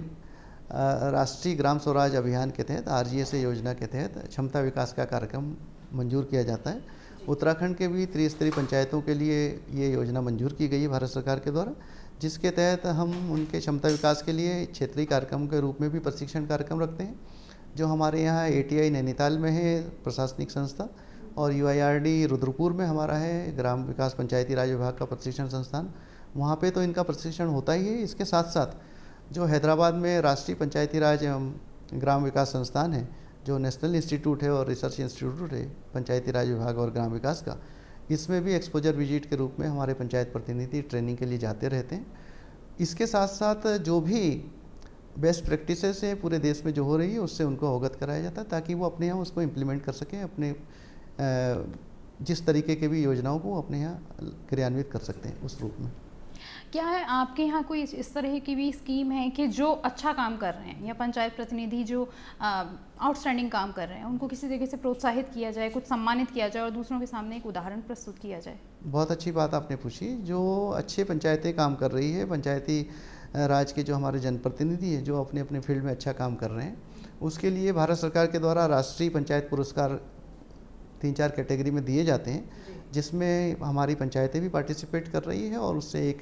Speaker 4: राष्ट्रीय ग्राम स्वराज अभियान के तहत RGS योजना के तहत क्षमता विकास का कार्यक्रम मंजूर किया जाता है। उत्तराखंड के भी त्रिस्तरीय पंचायतों के लिए ये योजना मंजूर की गई है भारत सरकार के द्वारा, जिसके तहत हम उनके क्षमता विकास के लिए क्षेत्रीय कार्यक्रम के रूप में भी प्रशिक्षण कार्यक्रम रखते हैं, जो हमारे यहाँ ATI नैनीताल में है प्रशासनिक संस्था, और UIRD रुद्रपुर में हमारा है ग्राम विकास पंचायती राज विभाग का प्रशिक्षण संस्थान। वहाँ पे तो इनका प्रशिक्षण होता ही है। इसके साथ साथ जो हैदराबाद में राष्ट्रीय पंचायती राज एवं ग्राम विकास संस्थान है, जो नेशनल इंस्टीट्यूट है और रिसर्च इंस्टीट्यूट है पंचायती राज विभाग और ग्राम विकास का, इसमें भी एक्सपोजर विजिट के रूप में हमारे पंचायत प्रतिनिधि ट्रेनिंग के लिए जाते रहते हैं। इसके साथ साथ जो भी बेस्ट प्रैक्टिसेस है पूरे देश में जो हो रही है, उससे उनको अवगत कराया जाता है, ताकि वो अपने यहाँ उसको इम्प्लीमेंट कर सकें, अपने जिस तरीके के भी योजनाओं को अपने यहाँ क्रियान्वित कर सकते हैं उस रूप में।
Speaker 1: क्या है आपके यहाँ कोई इस तरह की भी स्कीम है कि जो अच्छा काम कर रहे हैं या पंचायत प्रतिनिधि जो आउटस्टैंडिंग काम कर रहे हैं, उनको किसी तरीके से प्रोत्साहित किया जाए, कुछ सम्मानित किया जाए और दूसरों के सामने एक उदाहरण प्रस्तुत किया जाए?
Speaker 4: बहुत अच्छी बात आपने पूछी। जो अच्छे पंचायतें काम कर रही है, पंचायती राज के जो हमारे जनप्रतिनिधि हैं, जो अपने अपने फील्ड में अच्छा काम कर रहे हैं, उसके लिए भारत सरकार के द्वारा राष्ट्रीय पंचायत पुरस्कार 3-4 कैटेगरी में दिए जाते हैं, जिसमें हमारी पंचायतें भी पार्टिसिपेट कर रही है और उससे एक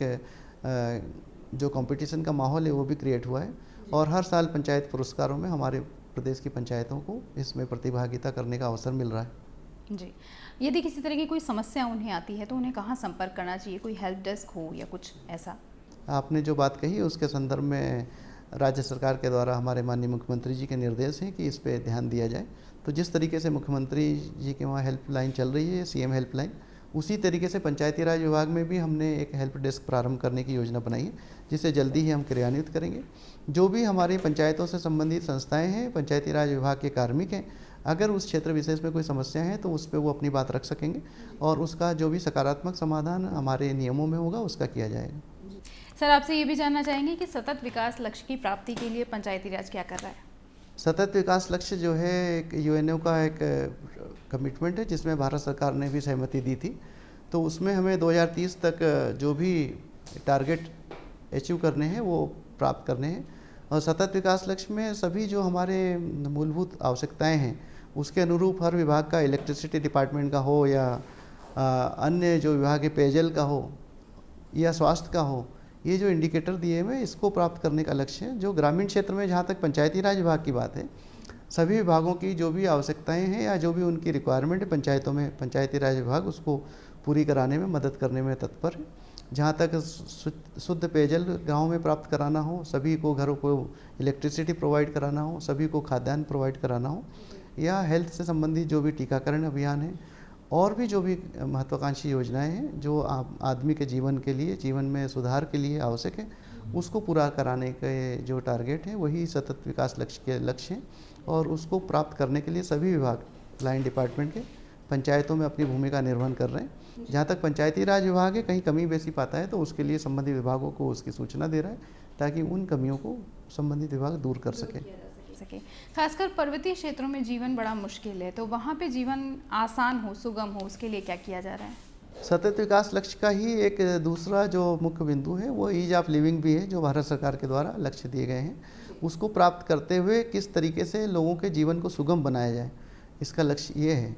Speaker 4: जो कंपटीशन का माहौल है वो भी क्रिएट हुआ है। और हर साल पंचायत पुरस्कारों में हमारे प्रदेश की पंचायतों को इसमें प्रतिभागिता करने का अवसर मिल रहा है।
Speaker 1: जी, यदि किसी तरह की कोई समस्या उन्हें आती है तो उन्हें कहाँ संपर्क करना चाहिए? कोई हेल्प डेस्क हो या कुछ ऐसा?
Speaker 4: आपने जो बात कही उसके संदर्भ में राज्य सरकार के द्वारा हमारे माननीय मुख्यमंत्री जी के निर्देश हैं कि इस पे ध्यान दिया जाए। तो जिस तरीके से मुख्यमंत्री जी के वहाँ हेल्पलाइन चल रही है, CM हेल्पलाइन, उसी तरीके से पंचायती राज विभाग में भी हमने एक हेल्प डेस्क प्रारंभ करने की योजना बनाई है, जिसे जल्दी ही हम क्रियान्वित करेंगे। जो भी हमारी पंचायतों से संबंधित संस्थाएं हैं, पंचायती राज विभाग के कार्मिक हैं, अगर उस क्षेत्र विशेष में कोई समस्या है तो उस पर वो अपनी बात रख सकेंगे और उसका जो भी सकारात्मक समाधान हमारे नियमों में होगा उसका किया जाएगा।
Speaker 1: सर, आपसे ये भी जानना चाहेंगे कि सतत विकास लक्ष्य की प्राप्ति के लिए पंचायती राज क्या कर रहा है?
Speaker 4: सतत विकास लक्ष्य जो है एक UNO का एक कमिटमेंट है, जिसमें भारत सरकार ने भी सहमति दी थी। तो उसमें हमें 2030 तक जो भी टारगेट अचीव करने हैं वो प्राप्त करने हैं। और सतत विकास लक्ष्य में सभी जो हमारे मूलभूत आवश्यकताएं हैं उसके अनुरूप हर विभाग का, इलेक्ट्रिसिटी डिपार्टमेंट का हो या अन्य जो विभाग है पेयजल का हो या स्वास्थ्य का हो, ये जो इंडिकेटर दिए हुए इसको प्राप्त करने का लक्ष्य है। जो ग्रामीण क्षेत्र में जहाँ तक पंचायती राज विभाग की बात है, सभी विभागों की जो भी आवश्यकताएं हैं या जो भी उनकी रिक्वायरमेंट है पंचायतों में, पंचायती राज विभाग उसको पूरी कराने में मदद करने में तत्पर है। जहाँ तक शुद्ध पेयजल गाँव में प्राप्त कराना हो, सभी को घरों को इलेक्ट्रिसिटी प्रोवाइड कराना हो, सभी को खाद्यान्न प्रोवाइड कराना हो, या हेल्थ से संबंधित जो भी टीकाकरण अभियान है और भी जो भी महत्वाकांक्षी योजनाएं हैं जो आदमी के जीवन के लिए, जीवन में सुधार के लिए आवश्यक है, उसको पूरा कराने के जो टारगेट है वही सतत विकास लक्ष्य के लक्ष्य हैं। और उसको प्राप्त करने के लिए सभी विभाग, लाइन डिपार्टमेंट के, पंचायतों में अपनी भूमिका निर्वहन कर रहे हैं। जहाँ तक पंचायती राज विभाग है कहीं कमी बेसी पाता है तो उसके लिए संबंधित विभागों को उसकी सूचना दे रहा है, ताकि उन कमियों को संबंधित विभाग दूर कर सके।
Speaker 1: सके। खासकर पर्वतीय क्षेत्रों में जीवन बड़ा मुश्किल है, तो वहाँ पे जीवन आसान हो, सुगम हो, उसके लिए क्या किया जा रहा है?
Speaker 4: सतत विकास लक्ष्य का ही एक दूसरा जो मुख्य बिंदु है वो ईज ऑफ लिविंग भी है, जो भारत सरकार के द्वारा लक्ष्य दिए गए हैं। उसको प्राप्त करते हुए किस तरीके से लोगों के जीवन को सुगम बनाया जाए, इसका लक्ष्य ये है।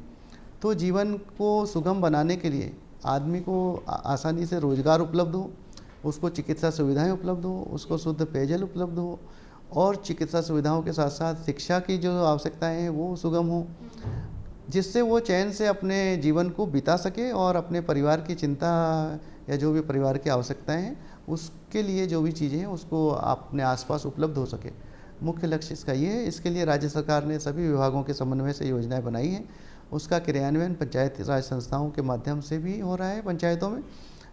Speaker 4: तो जीवन को सुगम बनाने के लिए आदमी को आसानी से रोजगार उपलब्ध हो, उसको चिकित्सा सुविधाएं उपलब्ध हो, उसको शुद्ध पेयजल उपलब्ध हो, और चिकित्सा सुविधाओं के साथ साथ शिक्षा की जो आवश्यकताएं हैं वो सुगम हो, जिससे वो चैन से अपने जीवन को बिता सके और अपने परिवार की चिंता या जो भी परिवार की आवश्यकताएं हैं उसके लिए जो भी चीज़ें हैं उसको अपने आसपास उपलब्ध हो सके। मुख्य लक्ष्य इसका ये है। इसके लिए राज्य सरकार ने सभी विभागों के समन्वय से योजनाएं बनाई हैं। उसका क्रियान्वयन पंचायत राज संस्थाओं के माध्यम से भी हो रहा है पंचायतों में।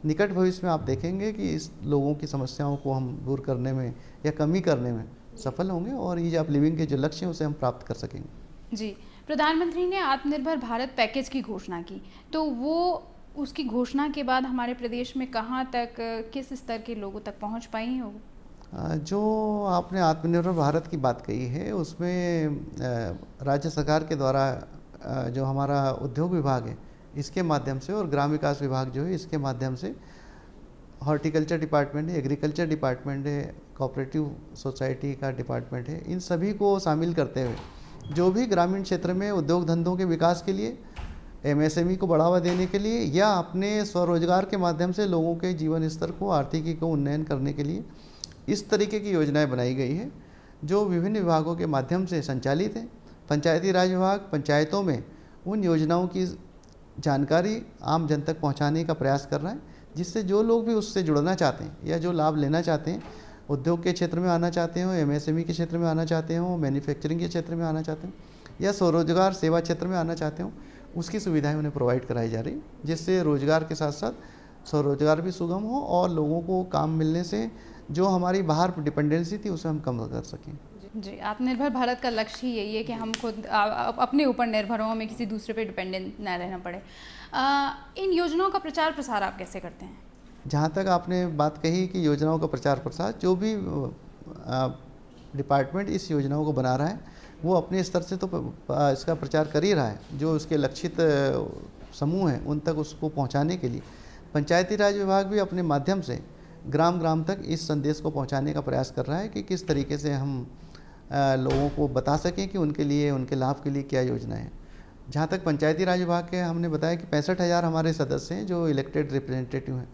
Speaker 4: निकट भविष्य में आप देखेंगे कि इस लोगों की समस्याओं को हम दूर करने में या कमी करने में सफल होंगे और ईज ऑफ लिविंग के जो लक्ष्य हैं उसे हम प्राप्त कर सकेंगे।
Speaker 1: जी, प्रधानमंत्री ने आत्मनिर्भर भारत पैकेज की घोषणा की, तो वो उसकी घोषणा के बाद हमारे प्रदेश में कहाँ तक, किस स्तर के लोगों तक पहुँच पाई हो?
Speaker 4: जो आपने आत्मनिर्भर भारत की बात कही है उसमें राज्य सरकार के द्वारा जो हमारा उद्योग विभाग है इसके माध्यम से और ग्राम विकास विभाग जो है इसके माध्यम से हॉर्टिकल्चर डिपार्टमेंट है, एग्रीकल्चर डिपार्टमेंट है, कोऑपरेटिव सोसाइटी का डिपार्टमेंट है, इन सभी को शामिल करते हुए जो भी ग्रामीण क्षेत्र में उद्योग धंधों के विकास के लिए, एमएसएमई को बढ़ावा देने के लिए या अपने स्वरोजगार के माध्यम से लोगों के जीवन स्तर को, आर्थिकी को उन्नयन करने के लिए इस तरीके की योजनाएं बनाई गई है जो विभिन्न विभागों के माध्यम से संचालित है। पंचायती राज विभाग पंचायतों में उन योजनाओं की जानकारी आम जन तक पहुंचाने का प्रयास कर रहा है, जिससे जो लोग भी उससे जुड़ना चाहते हैं या जो लाभ लेना चाहते हैं, उद्योग के क्षेत्र में आना चाहते हो, एमएसएमई के क्षेत्र में आना चाहते हो, मैन्युफैक्चरिंग के क्षेत्र में आना चाहते हो या स्वरोजगार सेवा क्षेत्र में आना चाहते हो, उसकी सुविधाएं उन्हें प्रोवाइड कराई जा रही, जिससे रोजगार के साथ साथ स्वरोजगार भी सुगम हो और लोगों को काम मिलने से जो हमारी बाहर डिपेंडेंसी थी उसे हम कम कर सकें।
Speaker 1: जी, आत्मनिर्भर भारत का लक्ष्य ही यही है कि हम खुद अपने ऊपर निर्भर हों, हमें किसी दूसरे पे डिपेंडेंट ना रहना पड़े। इन योजनाओं का प्रचार प्रसार आप कैसे करते हैं?
Speaker 4: जहाँ तक आपने बात कही कि योजनाओं का प्रचार प्रसार, जो भी डिपार्टमेंट इस योजनाओं को बना रहा है वो अपने स्तर से तो इसका प्रचार कर ही रहा है। जो उसके लक्षित समूह हैं उन तक उसको पहुँचाने के लिए पंचायती राज विभाग भी अपने माध्यम से ग्राम ग्राम तक इस संदेश को पहुँचाने का प्रयास कर रहा है कि किस तरीके से हम लोगों को बता सकें कि उनके लिए, उनके लाभ के लिए क्या योजनाएं हैं। जहाँ तक पंचायती राज विभाग के हमने बताया कि 65,000 हमारे सदस्य हैं जो इलेक्टेड रिप्रेजेंटेटिव हैं।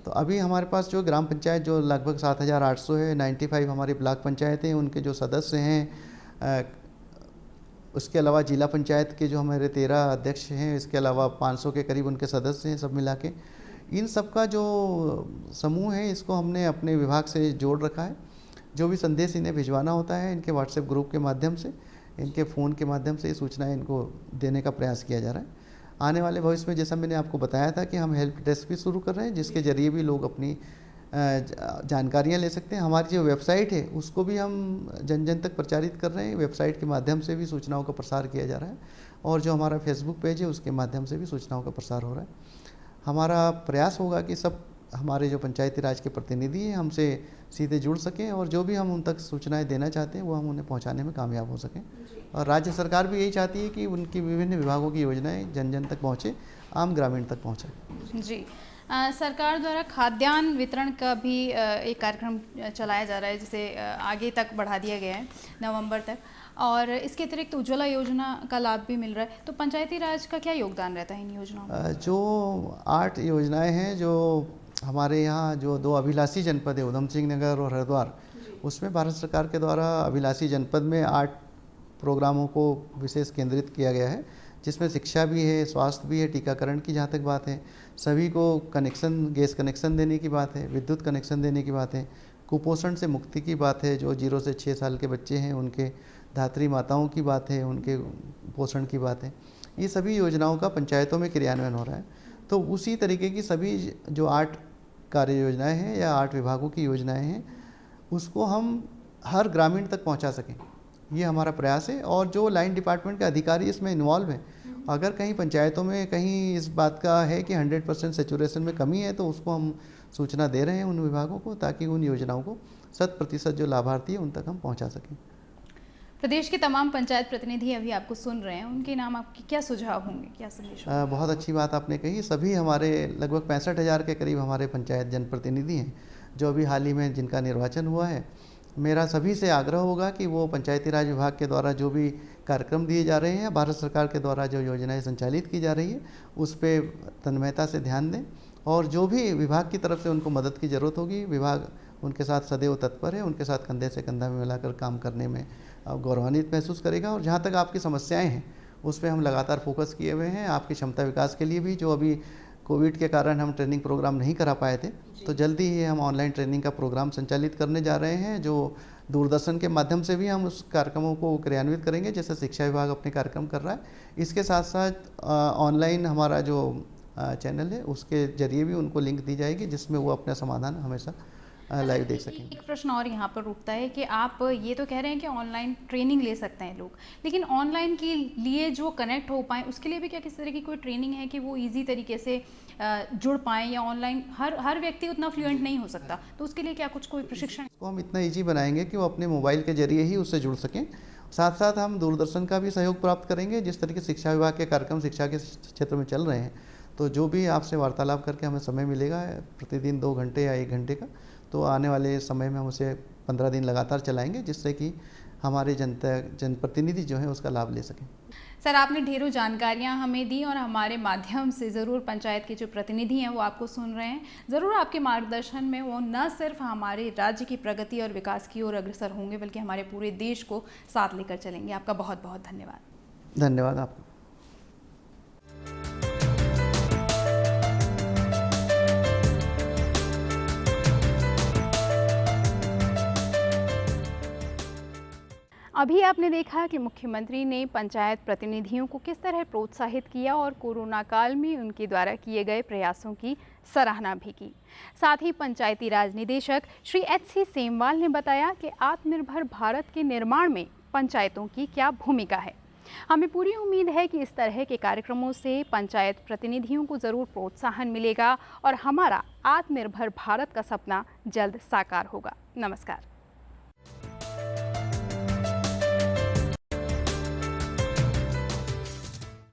Speaker 4: तो अभी हमारे पास जो ग्राम पंचायत जो लगभग 7,800 है, 95 हमारी ब्लॉक पंचायतें उनके जो सदस्य हैं, उसके अलावा जिला पंचायत के जो हमारे 13 अध्यक्ष हैं, इसके अलावा 500 के करीब उनके सदस्य हैं, सब मिला के इन सब का जो समूह है इसको हमने अपने विभाग से जोड़ रखा है। जो भी संदेश इन्हें भिजवाना होता है इनके व्हाट्सएप ग्रुप के माध्यम से, इनके फ़ोन के माध्यम से ये सूचनाएं इनको देने का प्रयास किया जा रहा है। आने वाले भविष्य में जैसा मैंने आपको बताया था कि हम हेल्प डेस्क भी शुरू कर रहे हैं, जिसके ज़रिए भी लोग अपनी जानकारियाँ ले सकते हैं। हमारी जो वेबसाइट है उसको भी हम जन जन तक प्रचारित कर रहे हैं, वेबसाइट के माध्यम से भी सूचनाओं का प्रसार किया जा रहा है और जो हमारा फेसबुक पेज है उसके माध्यम से भी सूचनाओं का प्रसार हो रहा है। हमारा प्रयास होगा कि सब हमारे जो पंचायती राज के प्रतिनिधि हैं हमसे सीधे जुड़ सकें और जो भी हम उन तक सूचनाएं देना चाहते हैं वो हम उन्हें पहुंचाने में कामयाब हो सकें। और राज्य सरकार भी यही चाहती है कि उनकी विभिन्न विभागों की योजनाएं जन जन तक पहुँचे, आम ग्रामीण तक पहुँचे।
Speaker 1: जी, सरकार द्वारा खाद्यान्न वितरण का भी एक कार्यक्रम चलाया जा रहा है, जिसे आगे तक बढ़ा दिया गया है नवंबर तक, और इसके अतिरिक्त उज्ज्वला योजना का लाभ भी मिल रहा है। तो पंचायती राज का क्या योगदान रहता है इन योजनाओं में?
Speaker 4: जो 8 योजनाएं हैं जो हमारे यहाँ जो 2 अभिलाषी जनपद है उधम सिंह नगर और हरिद्वार, उसमें भारत सरकार के द्वारा अभिलाषी जनपद में 8 प्रोग्रामों को विशेष केंद्रित किया गया है, जिसमें शिक्षा भी है, स्वास्थ्य भी है, टीकाकरण की जहाँ तक बात है, सभी को कनेक्शन, गैस कनेक्शन देने की बात है, विद्युत कनेक्शन देने की बात है, कुपोषण से मुक्ति की बात है, जो 0 से 6 साल के बच्चे हैं उनके, धात्री माताओं की बात है, उनके पोषण की बात है। ये सभी योजनाओं का पंचायतों में क्रियान्वयन हो रहा है। तो उसी तरीके की सभी जो 8 कार्य योजनाएँ हैं या 8 विभागों की योजनाएँ हैं उसको हम हर ग्रामीण तक पहुँचा सकें, ये हमारा प्रयास है। और जो लाइन डिपार्टमेंट के अधिकारी इसमें इन्वॉल्व हैं, अगर कहीं पंचायतों में कहीं इस बात का है कि 100% सेचुरेशन में कमी है तो उसको हम सूचना दे रहे हैं उन विभागों को, ताकि उन योजनाओं को 100% जो लाभार्थी है उन तक हम पहुंचा सकें।
Speaker 1: प्रदेश के तमाम पंचायत प्रतिनिधि अभी आपको सुन रहे हैं, उनके नाम आपके क्या सुझाव होंगे, क्या संदेश होगा?
Speaker 4: बहुत अच्छी बात आपने कही। सभी हमारे लगभग 65,000 के करीब हमारे पंचायत जनप्रतिनिधि हैं जो अभी हाल ही में जिनका निर्वाचन हुआ है। मेरा सभी से आग्रह होगा कि वो पंचायती राज विभाग के द्वारा जो भी कार्यक्रम दिए जा रहे हैं, भारत सरकार के द्वारा जो योजनाएं संचालित की जा रही है, उस पर तन्मयता से ध्यान दें और जो भी विभाग की तरफ से उनको मदद की ज़रूरत होगी, विभाग उनके साथ सदैव तत्पर है, उनके साथ कंधे से कंधा मिलाकर काम करने में गौरवान्वित महसूस करेगा। और जहाँ तक आपकी समस्याएं हैं उस पर हम लगातार फोकस किए हुए हैं। आपकी क्षमता विकास के लिए भी जो अभी कोविड के कारण हम ट्रेनिंग प्रोग्राम नहीं करा पाए थे, तो जल्दी ही हम ऑनलाइन ट्रेनिंग का प्रोग्राम संचालित करने जा रहे हैं, जो दूरदर्शन के माध्यम से भी हम उस कार्यक्रमों को क्रियान्वित करेंगे, जैसे शिक्षा विभाग अपने कार्यक्रम कर रहा है। इसके साथ साथ ऑनलाइन हमारा जो चैनल है उसके जरिए भी उनको लिंक दी जाएगी, जिसमें वो अपना समाधान हमेशा लाइव देख सकेंगे।
Speaker 1: एक प्रश्न और यहाँ पर रुकता है कि आप ये तो कह रहे हैं कि ऑनलाइन ट्रेनिंग ले सकते हैं लोग, लेकिन ऑनलाइन के लिए जो कनेक्ट हो पाएँ उसके लिए भी क्या किसी तरह की कोई ट्रेनिंग है कि वो इजी तरीके से जुड़ पाएँ, या ऑनलाइन हर व्यक्ति उतना फ्लुएंट नहीं हो सकता, तो उसके लिए क्या कुछ कोई प्रशिक्षण?
Speaker 4: इसको हम इतना ईजी बनाएंगे कि वो अपने मोबाइल के जरिए ही उससे जुड़ सकें। साथ साथ हम दूरदर्शन का भी सहयोग प्राप्त करेंगे। जिस तरीके शिक्षा विभाग के कार्यक्रम शिक्षा के क्षेत्र में चल रहे हैं, तो जो भी आपसे वार्तालाप करके हमें समय मिलेगा प्रतिदिन 2 घंटे या 1 घंटे का, तो आने वाले समय में हम उसे 15 दिन लगातार चलाएंगे, जिससे कि हमारे जनप्रतिनिधि जो हैं उसका लाभ ले सकें।
Speaker 1: सर, आपने ढेरों जानकारियां हमें दी और हमारे माध्यम से ज़रूर पंचायत के जो प्रतिनिधि हैं वो आपको सुन रहे हैं। ज़रूर आपके मार्गदर्शन में वो न सिर्फ हमारे राज्य की प्रगति और विकास की ओर अग्रसर होंगे, बल्कि हमारे पूरे देश को साथ लेकर चलेंगे। आपका बहुत बहुत धन्यवाद।
Speaker 4: धन्यवाद आपको।
Speaker 1: अभी आपने देखा कि मुख्यमंत्री ने पंचायत प्रतिनिधियों को किस तरह प्रोत्साहित किया और कोरोना काल में उनके द्वारा किए गए प्रयासों की सराहना भी की। साथ ही पंचायती राज निदेशक श्री HC सेमवाल ने बताया कि आत्मनिर्भर भारत के निर्माण में पंचायतों की क्या भूमिका है। हमें पूरी उम्मीद है कि इस तरह के कार्यक्रमों से पंचायत प्रतिनिधियों को ज़रूर प्रोत्साहन मिलेगा और हमारा आत्मनिर्भर भारत का सपना जल्द साकार होगा। नमस्कार।